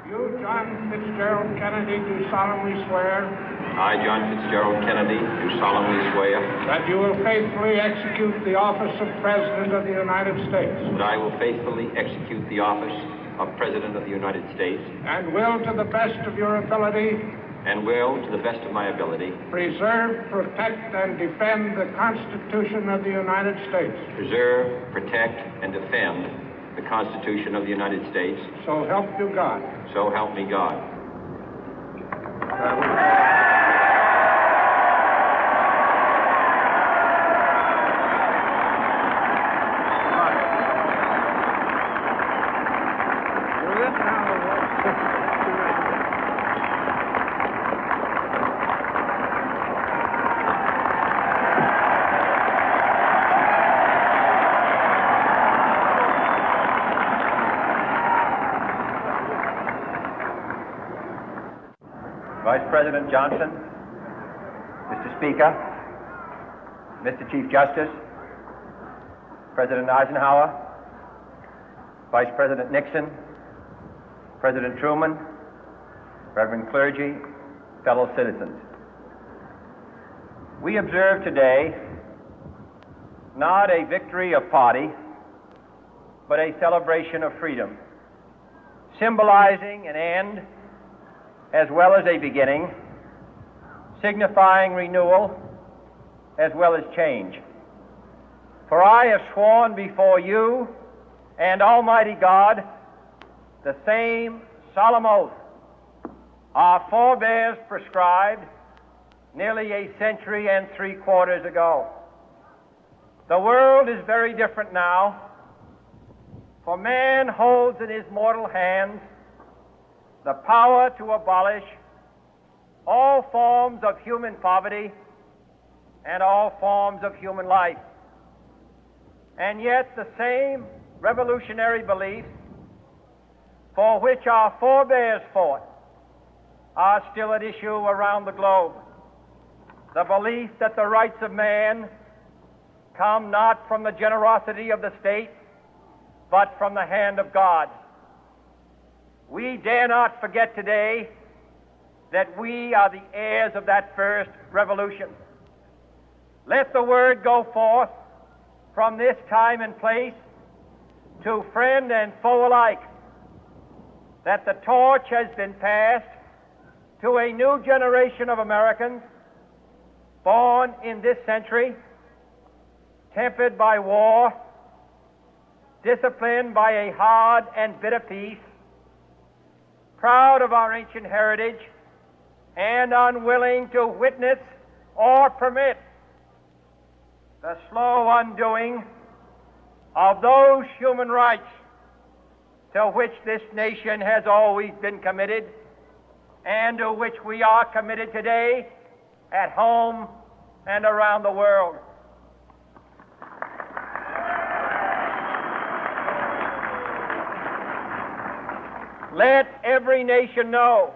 You, John Fitzgerald Kennedy, do solemnly swear. I, John Fitzgerald Kennedy, do solemnly swear. That you will faithfully execute the office of President of the United States. That I will faithfully execute the office of President of the United States. And will, to the best of your ability. And will, to the best of my ability. Preserve, protect, and defend the Constitution of the United States. Preserve, protect, and defend the Constitution of the United States. So help you God. So help me God. Vice President Johnson, Mr. Speaker, Mr. Chief Justice, President Eisenhower, Vice President Nixon, President Truman, Reverend clergy, fellow citizens. We observe today not a victory of party, but a celebration of freedom, symbolizing an end as well as a beginning, signifying renewal as well as change. For I have sworn before you and Almighty God the same solemn oath our forebears prescribed nearly a century and 3/4 ago. The world is very different now, for man holds in his mortal hands the power to abolish all forms of human poverty and all forms of human life. And yet the same revolutionary beliefs for which our forebears fought are still at issue around the globe. The belief that the rights of man come not from the generosity of the state, but from the hand of God. We dare not forget today that we are the heirs of that first revolution. Let the word go forth from this time and place to friend and foe alike that the torch has been passed to a new generation of Americans born in this century, tempered by war, disciplined by a hard and bitter peace, proud of our ancient heritage, and unwilling to witness or permit the slow undoing of those human rights to which this nation has always been committed and to which we are committed today at home and around the world. Let every nation know,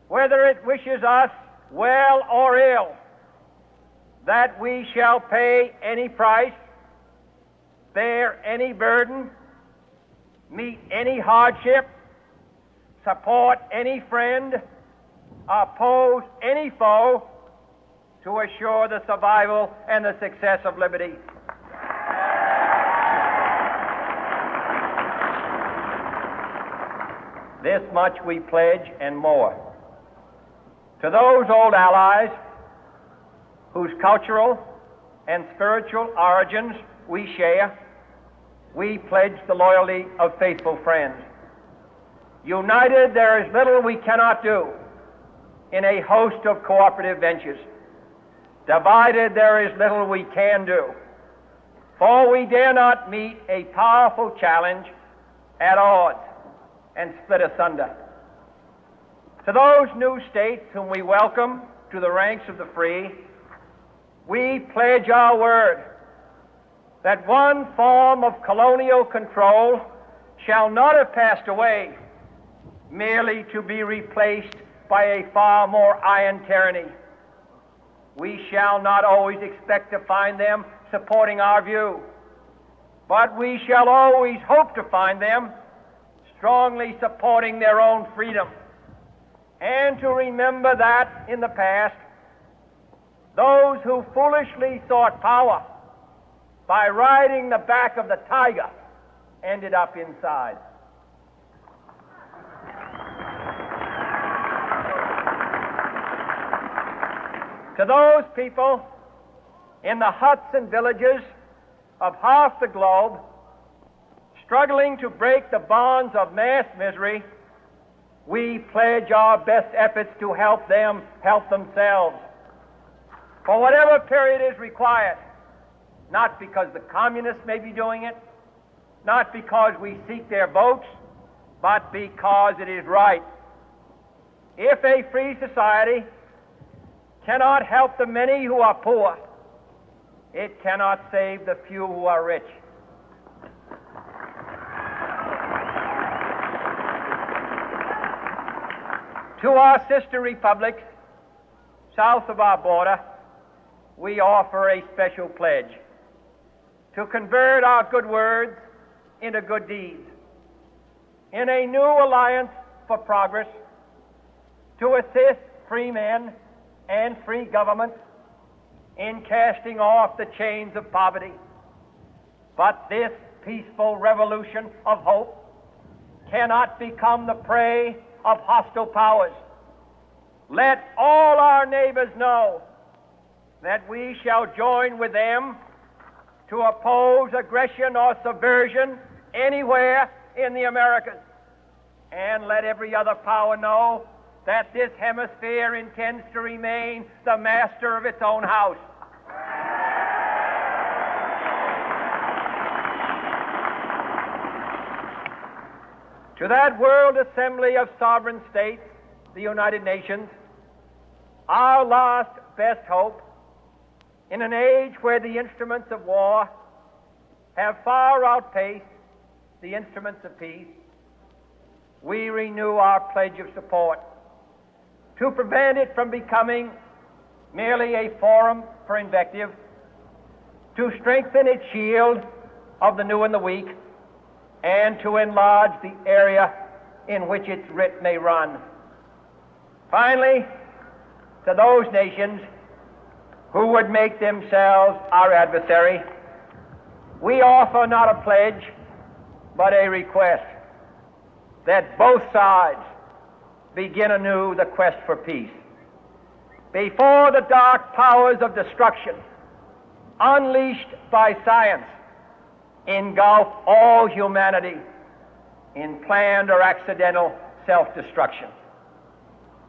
whether it wishes us well or ill, that we shall pay any price, bear any burden, meet any hardship, support any friend, oppose any foe to assure the survival and the success of liberty. This much we pledge and more. To those old allies whose cultural and spiritual origins we share, we pledge the loyalty of faithful friends. United, there is little we cannot do in a host of cooperative ventures. Divided, there is little we can do, for we dare not meet a powerful challenge at odds and split asunder. To those new states whom we welcome to the ranks of the free, we pledge our word that one form of colonial control shall not have passed away, merely to be replaced by a far more iron tyranny. We shall not always expect to find them supporting our view, but we shall always hope to find them strongly supporting their own freedom, and to remember that in the past, those who foolishly sought power by riding the back of the tiger ended up inside. To those people in the huts and villages of half the globe struggling to break the bonds of mass misery, we pledge our best efforts to help them help themselves for whatever period is required, not because the communists may be doing it, not because we seek their votes, but because it is right. If a free society cannot help the many who are poor, it cannot save the few who are rich. To our sister republics south of our border, we offer a special pledge to convert our good words into good deeds, in a new alliance for progress, to assist free men and free governments in casting off the chains of poverty. But this peaceful revolution of hope cannot become the prey of hostile powers. Let all our neighbors know that we shall join with them to oppose aggression or subversion anywhere in the Americas. And let every other power know that this hemisphere intends to remain the master of its own house. To that World Assembly of Sovereign States, the United Nations, our last best hope, in an age where the instruments of war have far outpaced the instruments of peace, we renew our pledge of support to prevent it from becoming merely a forum for invective, to strengthen its shield of the new and the weak, and to enlarge the area in which its writ may run. Finally, to those nations who would make themselves our adversary, we offer not a pledge, but a request that both sides begin anew the quest for peace. Before the dark powers of destruction, unleashed by science, engulf all humanity in planned or accidental self-destruction,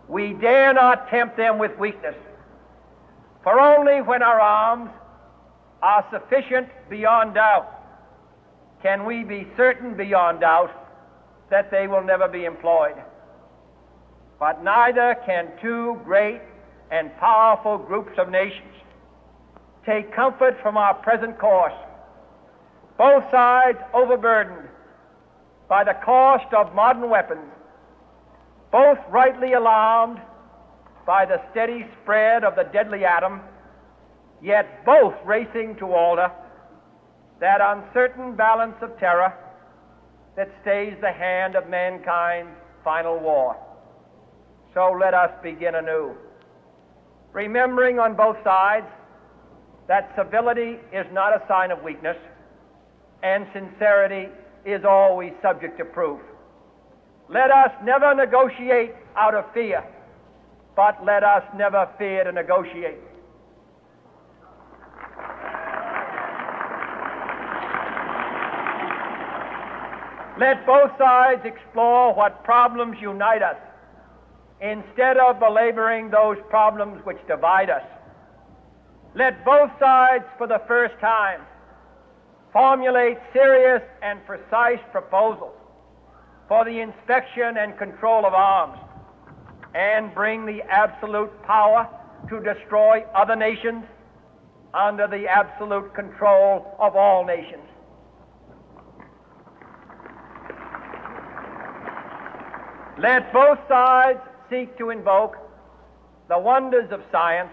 we dare not tempt them with weakness, for only when our arms are sufficient beyond doubt can we be certain beyond doubt that they will never be employed. But neither can two great and powerful groups of nations take comfort from our present course, both sides overburdened by the cost of modern weapons, both rightly alarmed by the steady spread of the deadly atom, yet both racing to alter that uncertain balance of terror that stays the hand of mankind's final war. So let us begin anew, remembering on both sides that civility is not a sign of weakness, and sincerity is always subject to proof. Let us never negotiate out of fear, but let us never fear to negotiate. Let both sides explore what problems unite us, instead of belaboring those problems which divide us. Let both sides, for the first time, formulate serious and precise proposals for the inspection and control of arms, and bring the absolute power to destroy other nations under the absolute control of all nations. Let both sides seek to invoke the wonders of science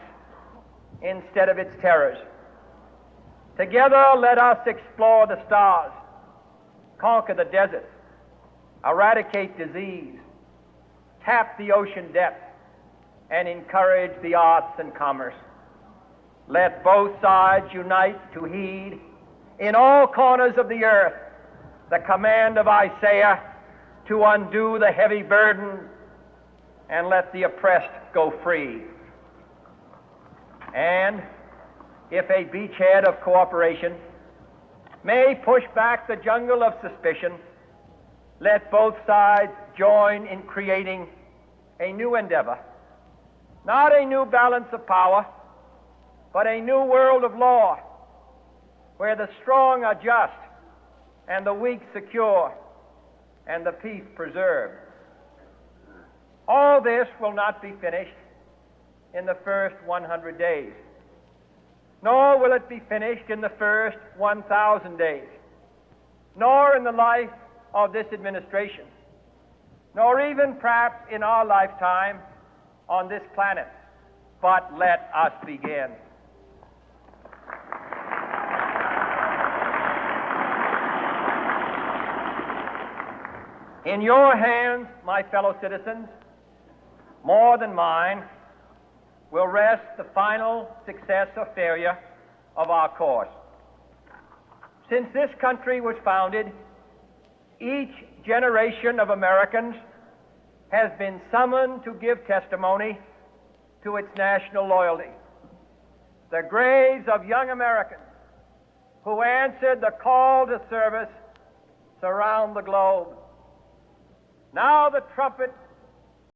instead of its terrors. Together, let us explore the stars, conquer the deserts, eradicate disease, tap the ocean depth, and encourage the arts and commerce. Let both sides unite to heed in all corners of the earth the command of Isaiah to undo the heavy burden and let the oppressed go free. And if a beachhead of cooperation may push back the jungle of suspicion, let both sides join in creating a new endeavor, not a new balance of power, but a new world of law, where the strong are just and the weak secure and the peace preserved. All this will not be finished in the first 100 days, nor will it be finished in the first 1,000 days, nor in the life of this administration, nor even perhaps in our lifetime on this planet. But let us begin. In your hands, my fellow citizens, more than mine, will rest the final success or failure of our course. Since this country was founded, each generation of Americans has been summoned to give testimony to its national loyalty. The graves of young Americans who answered the call to service surround the globe. Now the trumpet